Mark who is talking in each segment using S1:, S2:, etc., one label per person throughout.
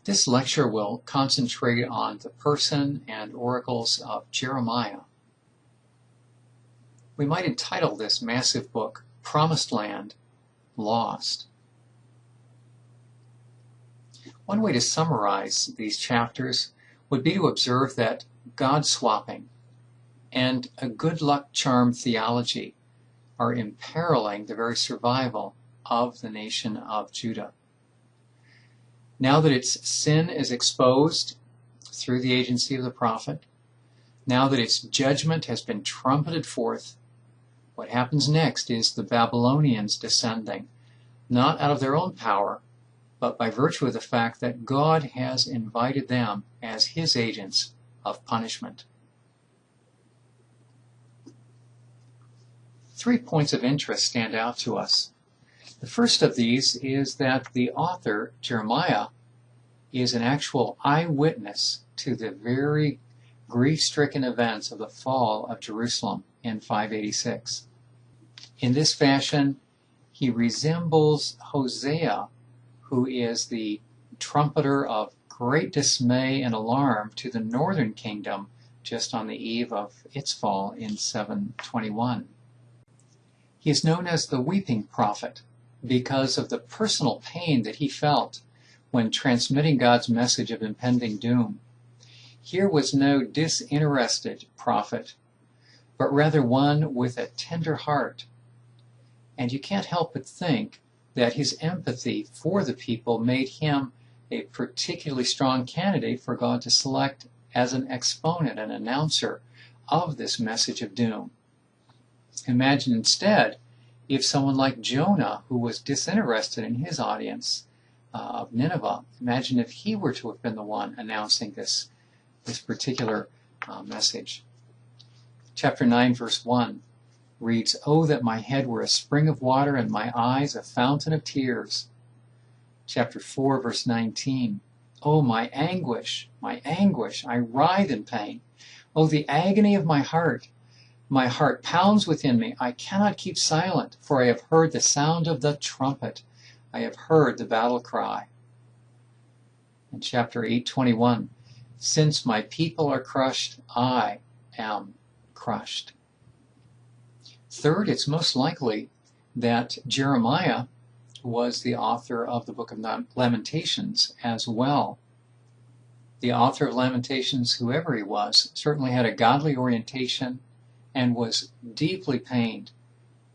S1: This lecture will concentrate on the person and oracles of Jeremiah. We might entitle this massive book, Promised Land, Lost. One way to summarize these chapters would be to observe that God-swapping and a good luck charm theology are imperiling the very survival of the nation of Judah. Now that its sin is exposed through the agency of the prophet, now that its judgment has been trumpeted forth, what happens next is the Babylonians descending, not out of their own power, but by virtue of the fact that God has invited them as his agents of punishment. 3 points of interest stand out to us. The first of these is that the author, Jeremiah, is an actual eyewitness to the very grief-stricken events of the fall of Jerusalem in 586. In this fashion, he resembles Hosea, who is the trumpeter of great dismay and alarm to the northern kingdom just on the eve of its fall in 721. He is known as the weeping prophet because of the personal pain that he felt when transmitting God's message of impending doom. Here was no disinterested prophet, but rather one with a tender heart. And you can't help but think that his empathy for the people made him a particularly strong candidate for God to select as an exponent, an announcer of this message of doom. Imagine instead if someone like Jonah, who was disinterested in his audience of Nineveh, imagine if he were to have been the one announcing this particular message. Chapter 9, verse 1 reads, "Oh, that my head were a spring of water and my eyes a fountain of tears." Chapter 4, verse 19, "Oh, my anguish, I writhe in pain. Oh, the agony of my heart pounds within me. I cannot keep silent, for I have heard the sound of the trumpet. I have heard the battle cry." And chapter 8:21, "Since my people are crushed, I am crushed." Third, it's most likely that Jeremiah was the author of the book of Lamentations as well. The author of Lamentations, whoever he was, certainly had a godly orientation and was deeply pained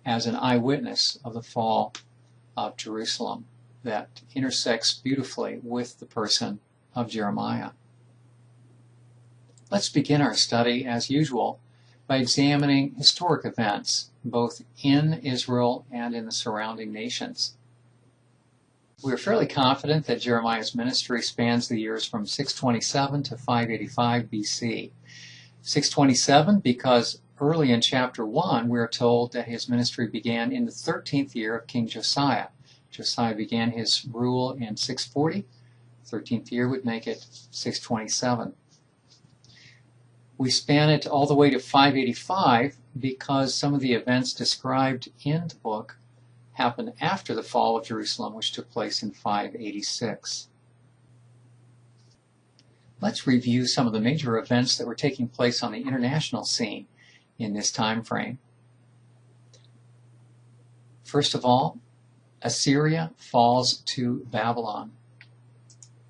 S1: as an eyewitness of the fall of Jerusalem that intersects beautifully with the person of Jeremiah. Let's begin our study, as usual, by examining historic events, both in Israel and in the surrounding nations. We are fairly confident that Jeremiah's ministry spans the years from 627 to 585 BC. 627 because early in chapter 1 we are told that his ministry began in the 13th year of King Josiah. Josiah began his rule in 640. 13th year would make it 627. We span it all the way to 585 because some of the events described in the book happened after the fall of Jerusalem, which took place in 586. Let's review some of the major events that were taking place on the international scene in this time frame. First of all, Assyria falls to Babylon.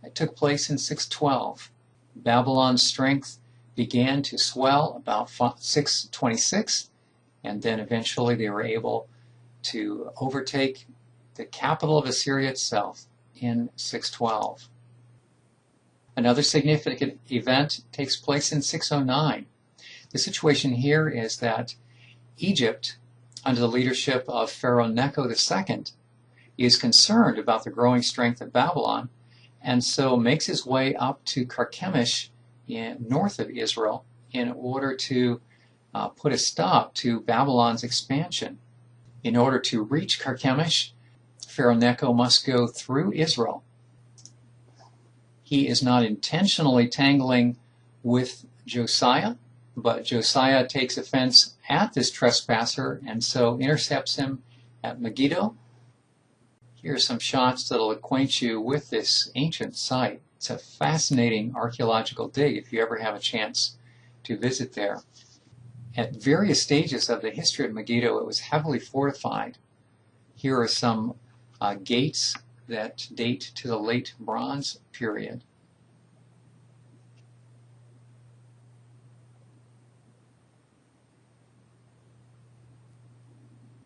S1: It took place in 612. Babylon's strength began to swell about 626, and then eventually they were able to overtake the capital of Assyria itself in 612. Another significant event takes place in 609. The situation here is that Egypt, under the leadership of Pharaoh Necho II, is concerned about the growing strength of Babylon, and so makes his way up to Carchemish north of Israel in order to put a stop to Babylon's expansion. In order to reach Carchemish, Pharaoh Necho must go through Israel. He is not intentionally tangling with Josiah, but Josiah takes offense at this trespasser and so intercepts him at Megiddo. Here are some shots that'll acquaint you with this ancient site. It's a fascinating archaeological dig if you ever have a chance to visit there. At various stages of the history of Megiddo, it was heavily fortified. Here are some gates that date to the late Bronze period.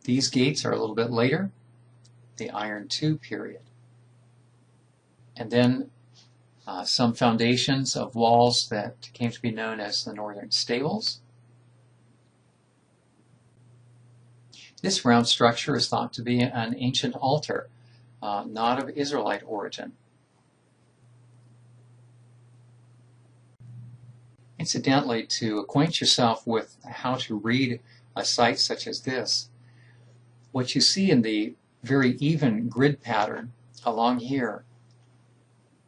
S1: These gates are a little bit later, the Iron II period. And then some foundations of walls that came to be known as the Northern Stables. This round structure is thought to be an ancient altar, not of Israelite origin. Incidentally, to acquaint yourself with how to read a site such as this, what you see in the very even grid pattern along here,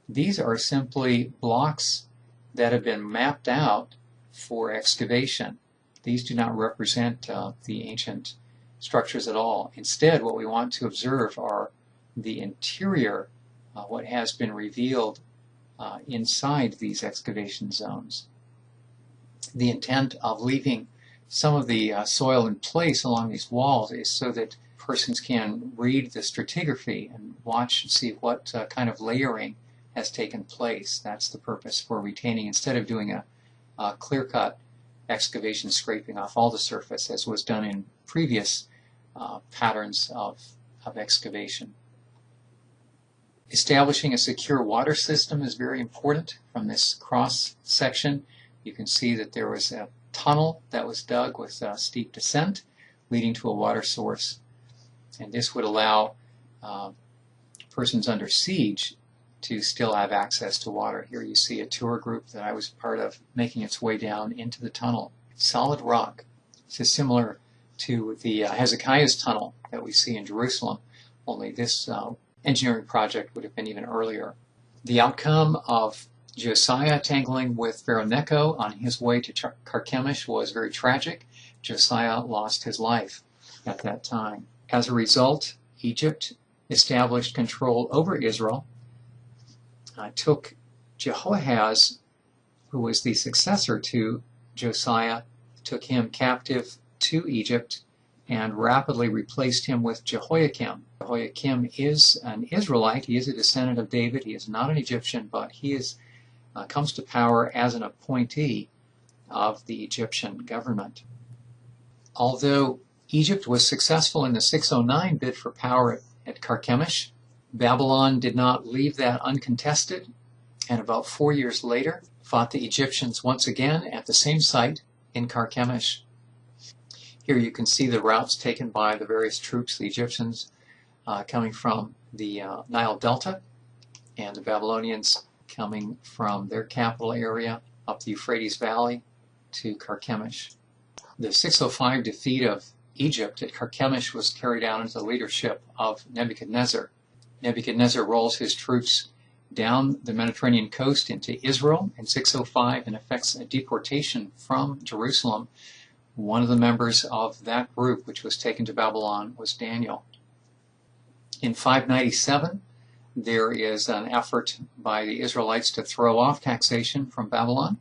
S1: these are simply blocks that have been mapped out for excavation. These do not represent the ancient structures at all. Instead, what we want to observe are the interior, what has been revealed inside these excavation zones. The intent of leaving some of the soil in place along these walls is so that persons can read the stratigraphy and watch and see what kind of layering has taken place. That's the purpose for retaining, instead of doing a clear-cut excavation scraping off all the surface as was done in previous patterns of excavation. Establishing a secure water system is very important. From this cross section, you can see that there was a tunnel that was dug with steep descent leading to a water source, and this would allow persons under siege to still have access to water. Here you see a tour group that I was part of making its way down into the tunnel. Solid rock. This is similar to the Hezekiah's tunnel that we see in Jerusalem, only this engineering project would have been even earlier. The outcome of Josiah tangling with Pharaoh Necho on his way to Carchemish was very tragic. Josiah lost his life at that time. As a result, Egypt established control over Israel, took Jehoahaz, who was the successor to Josiah, took him captive to Egypt and rapidly replaced him with Jehoiakim. Jehoiakim is an Israelite. He is a descendant of David. He is not an Egyptian, but he is comes to power as an appointee of the Egyptian government. Although Egypt was successful in the 609 bid for power at Carchemish, Babylon did not leave that uncontested, and about 4 years later fought the Egyptians once again at the same site in Carchemish. Here you can see the routes taken by the various troops, the Egyptians coming from the Nile Delta, and the Babylonians coming from their capital area up the Euphrates Valley to Carchemish. The 605 defeat of Egypt at Carchemish was carried out under the leadership of Nebuchadnezzar. Nebuchadnezzar rolls his troops down the Mediterranean coast into Israel in 605 and effects a deportation from Jerusalem. One of the members of that group, which was taken to Babylon, was Daniel. In 597, there is an effort by the Israelites to throw off taxation from Babylon.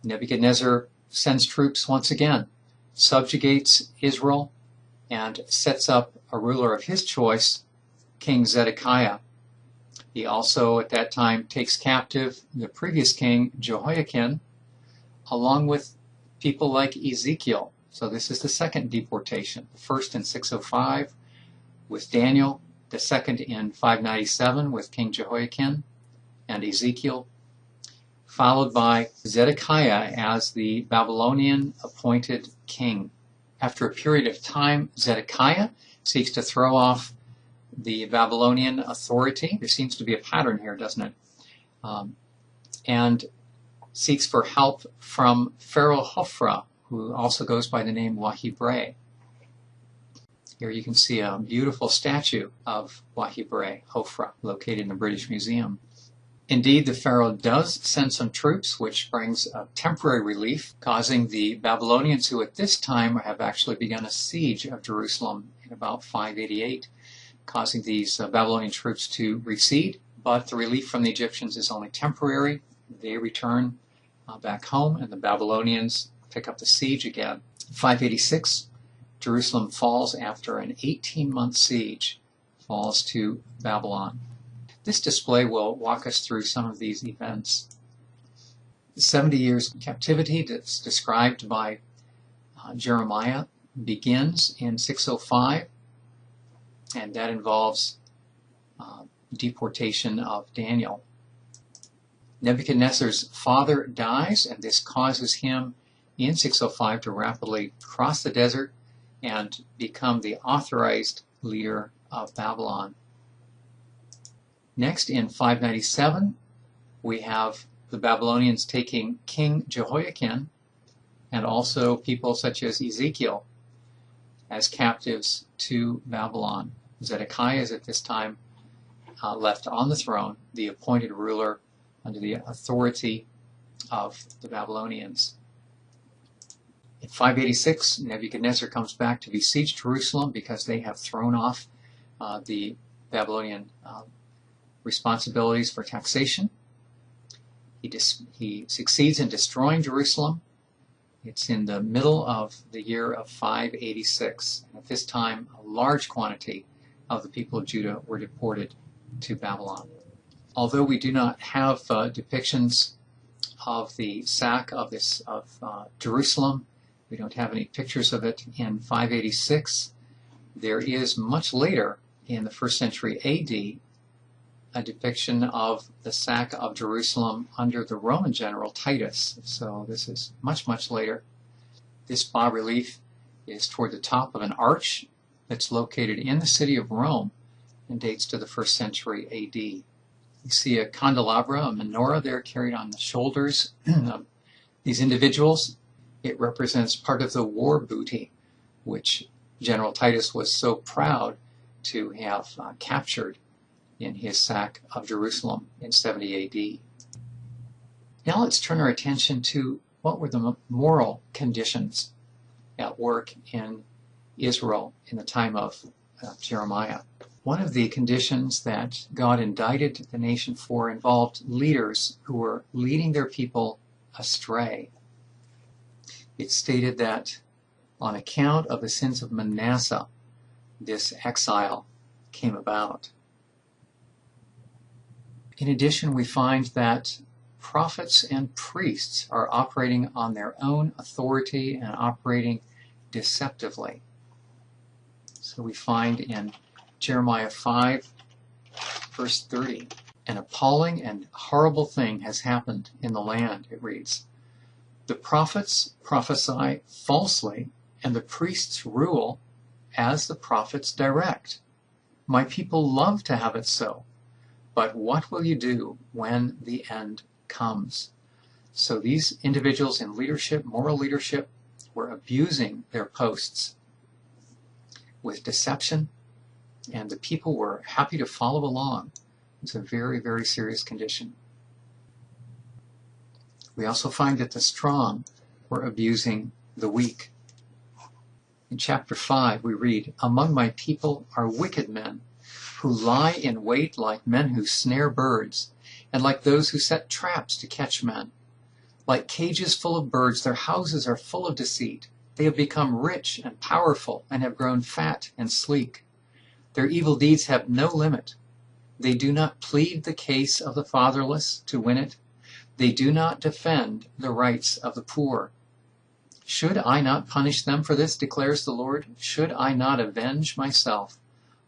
S1: Nebuchadnezzar sends troops once again, subjugates Israel, and sets up a ruler of his choice, King Zedekiah. He also, at that time, takes captive the previous king, Jehoiakim, along with people like Ezekiel. So this is the second deportation. The first in 605 with Daniel, the second in 597 with King Jehoiakim and Ezekiel, followed by Zedekiah as the Babylonian appointed king. After a period of time, Zedekiah seeks to throw off the Babylonian authority. There seems to be a pattern here, doesn't it? And seeks for help from Pharaoh Hophra, who also goes by the name Wahibre. Here you can see a beautiful statue of Wahibre, Hophra, located in the British Museum. Indeed, the Pharaoh does send some troops, which brings a temporary relief, causing the Babylonians, who at this time have actually begun a siege of Jerusalem in about 588, causing these Babylonian troops to recede. But the relief from the Egyptians is only temporary. They return back home, and the Babylonians pick up the siege again. 586, Jerusalem falls after an 18-month siege, falls to Babylon. This display will walk us through some of these events. The 70 years captivity that's described by Jeremiah begins in 605, and that involves deportation of Daniel. Nebuchadnezzar's father dies, and this causes him in 605 to rapidly cross the desert and become the authorized leader of Babylon. Next, in 597, we have the Babylonians taking King Jehoiakim and also people such as Ezekiel as captives to Babylon. Zedekiah is at this time left on the throne, the appointed ruler under the authority of the Babylonians. In 586, Nebuchadnezzar comes back to besiege Jerusalem because they have thrown off the Babylonian responsibilities for taxation. He succeeds in destroying Jerusalem. It's in the middle of the year of 586. And at this time, a large quantity of the people of Judah were deported to Babylon. Although we do not have depictions of the sack of Jerusalem, we don't have any pictures of it in 586. There is much later, in the 1st century AD, a depiction of the sack of Jerusalem under the Roman general Titus. So this is much, much later. This bas-relief is toward the top of an arch that's located in the city of Rome and dates to the 1st century AD. You see a candelabra, a menorah there carried on the shoulders of these individuals. It represents part of the war booty, which General Titus was so proud to have captured in his sack of Jerusalem in 70 AD. Now let's turn our attention to what were the moral conditions at work in Israel in the time of Jeremiah. One of the conditions that God indicted the nation for involved leaders who were leading their people astray. It stated that on account of the sins of Manasseh, this exile came about. In addition, we find that prophets and priests are operating on their own authority and operating deceptively. So we find in Jeremiah 5, verse 30, an appalling and horrible thing has happened in the land, it reads. The prophets prophesy falsely, and the priests rule as the prophets direct. My people love to have it so. But what will you do when the end comes? So these individuals in leadership, moral leadership, were abusing their posts with deception, and the people were happy to follow along. It's a very, very serious condition. We also find that the strong were abusing the weak. In chapter 5, we read, Among my people are wicked men, who lie in wait like men who snare birds, and like those who set traps to catch men. Like cages full of birds, their houses are full of deceit. They have become rich and powerful, and have grown fat and sleek. Their evil deeds have no limit. They do not plead the case of the fatherless to win it. They do not defend the rights of the poor. Should I not punish them for this, declares the Lord? Should I not avenge myself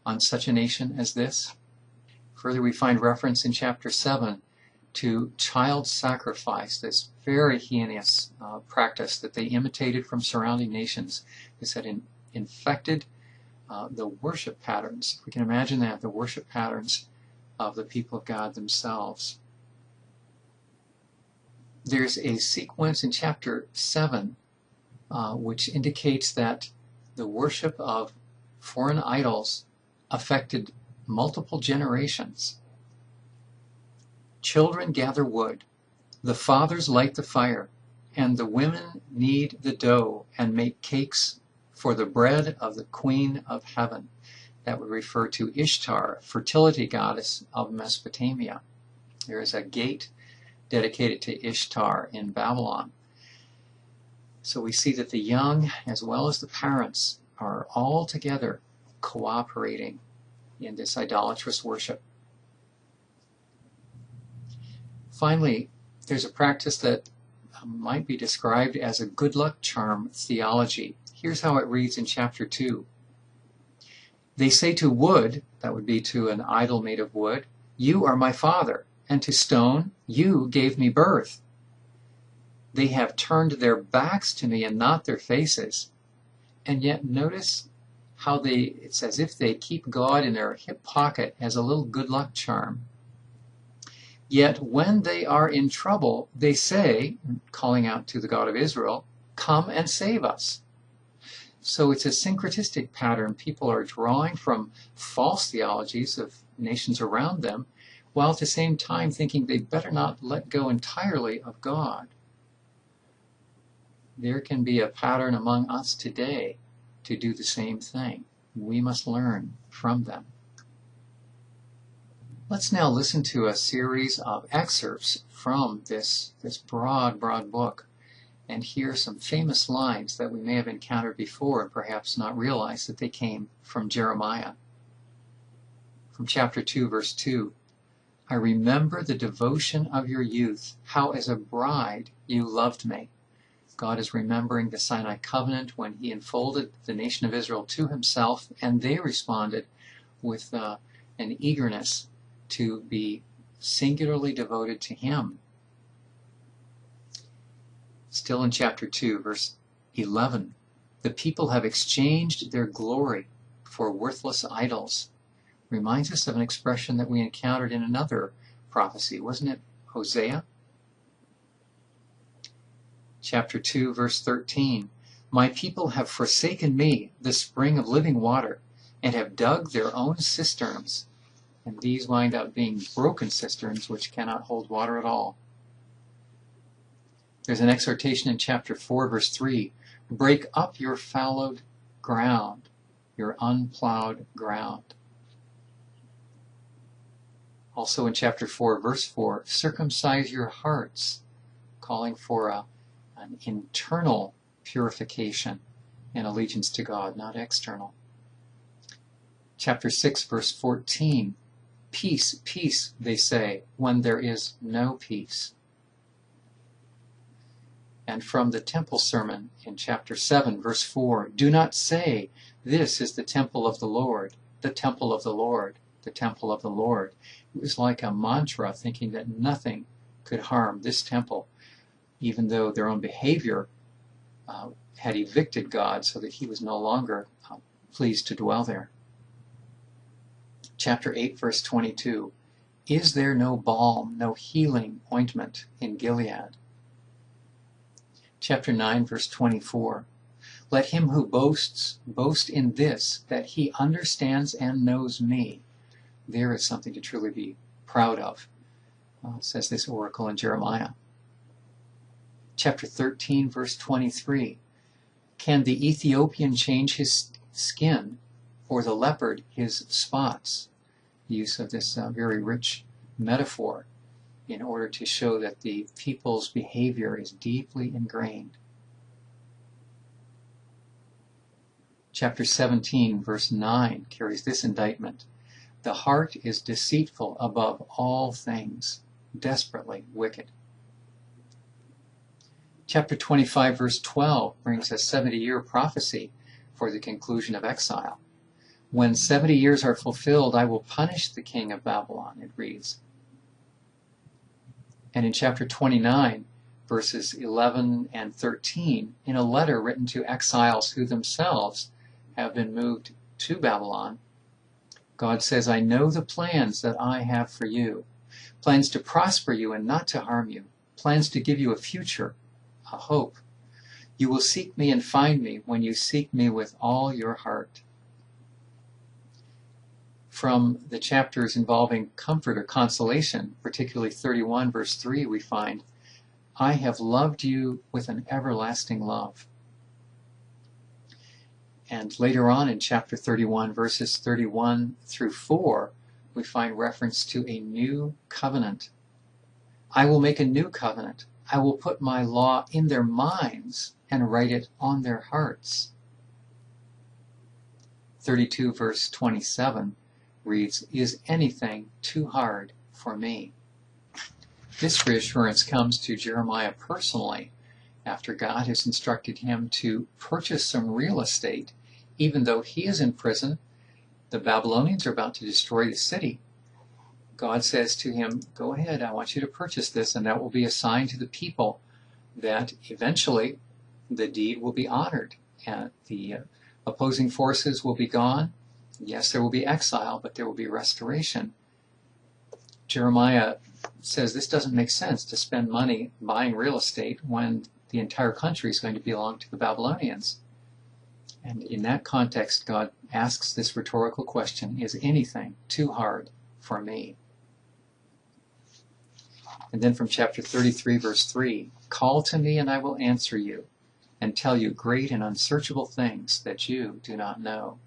S1: on such a nation as this? Further, we find reference in chapter 7 to child sacrifice, this very heinous practice that they imitated from surrounding nations. This had infected the worship patterns, if we can imagine that, the worship patterns of the people of God themselves. There's a sequence in chapter 7 which indicates that the worship of foreign idols affected multiple generations. Children gather wood, the fathers light the fire, and the women knead the dough and make cakes for the bread of the Queen of Heaven. That would refer to Ishtar, fertility goddess of Mesopotamia. There is a gate dedicated to Ishtar in Babylon. So we see that the young, as well as the parents, are all together cooperating in this idolatrous worship. Finally, there's a practice that might be described as a good luck charm theology. Here's how it reads in chapter 2. They say to wood, that would be to an idol made of wood, you are my father, and to stone, you gave me birth. They have turned their backs to me and not their faces. And yet notice how it's as if they keep God in their hip pocket as a little good luck charm. Yet when they are in trouble, they say, calling out to the God of Israel, come and save us. So it's a syncretistic pattern. People are drawing from false theologies of nations around them, while at the same time thinking they better not let go entirely of God. There can be a pattern among us today to do the same thing. We must learn from them. Let's now listen to a series of excerpts from this broad book and hear some famous lines that we may have encountered before and perhaps not realize that they came from Jeremiah. From chapter 2, verse 2, I remember the devotion of your youth, how as a bride you loved me. God is remembering the Sinai covenant when he enfolded the nation of Israel to himself, and they responded with an eagerness to be singularly devoted to him. Still in chapter 2, verse 11, the people have exchanged their glory for worthless idols. Reminds us of an expression that we encountered in another prophecy, wasn't it Hosea? Chapter 2, verse 13, my people have forsaken me, the spring of living water, and have dug their own cisterns. And these wind up being broken cisterns which cannot hold water at all. There's an exhortation in chapter 4, verse 3. Break up your fallowed ground, your unplowed ground. Also in chapter 4, verse 4, circumcise your hearts, calling for an internal purification and allegiance to God, not external. Chapter 6, verse 14. Peace, peace, they say, when there is no peace. And from the temple sermon in chapter 7, verse 4, do not say, this is the temple of the Lord, the temple of the Lord, the temple of the Lord. It was like a mantra, thinking that nothing could harm this temple, even though their own behavior had evicted God so that he was no longer pleased to dwell there. Chapter 8, verse 22, is there no balm, no healing ointment in Gilead? Chapter 9, verse 24, let him who boasts, boast in this, that he understands and knows me. There is something to truly be proud of, says this oracle in Jeremiah. Chapter 13, verse 23, can the Ethiopian change his skin, or the leopard his spots? Use of this very rich metaphor in order to show that the people's behavior is deeply ingrained. Chapter 17, verse 9 carries this indictment. The heart is deceitful above all things, desperately wicked. Chapter 25, verse 12 brings a 70-year prophecy for the conclusion of exile. When 70 years are fulfilled, I will punish the king of Babylon, it reads. And in chapter 29, verses 11 and 13, in a letter written to exiles who themselves have been moved to Babylon, God says, I know the plans that I have for you, plans to prosper you and not to harm you, plans to give you a future, a hope. You will seek me and find me when you seek me with all your heart. From the chapters involving comfort or consolation, particularly 31 verse 3, we find, I have loved you with an everlasting love. And later on in chapter 31, verses 31 through 4, we find reference to a new covenant. I will make a new covenant. I will put my law in their minds and write it on their hearts. 32 verse 27 reads, Is anything too hard for me? This reassurance comes to Jeremiah personally after God has instructed him to purchase some real estate. Even though he is in prison, the Babylonians are about to destroy the city. God says to him, go ahead, I want you to purchase this, and that will be a sign to the people that eventually the deed will be honored, and the opposing forces will be gone. Yes, there will be exile, but there will be restoration. Jeremiah says this doesn't make sense to spend money buying real estate when the entire country is going to belong to the Babylonians. And in that context, God asks this rhetorical question, is anything too hard for me? And then from chapter 33, verse 3, Call to me and I will answer you, and tell you great and unsearchable things that you do not know.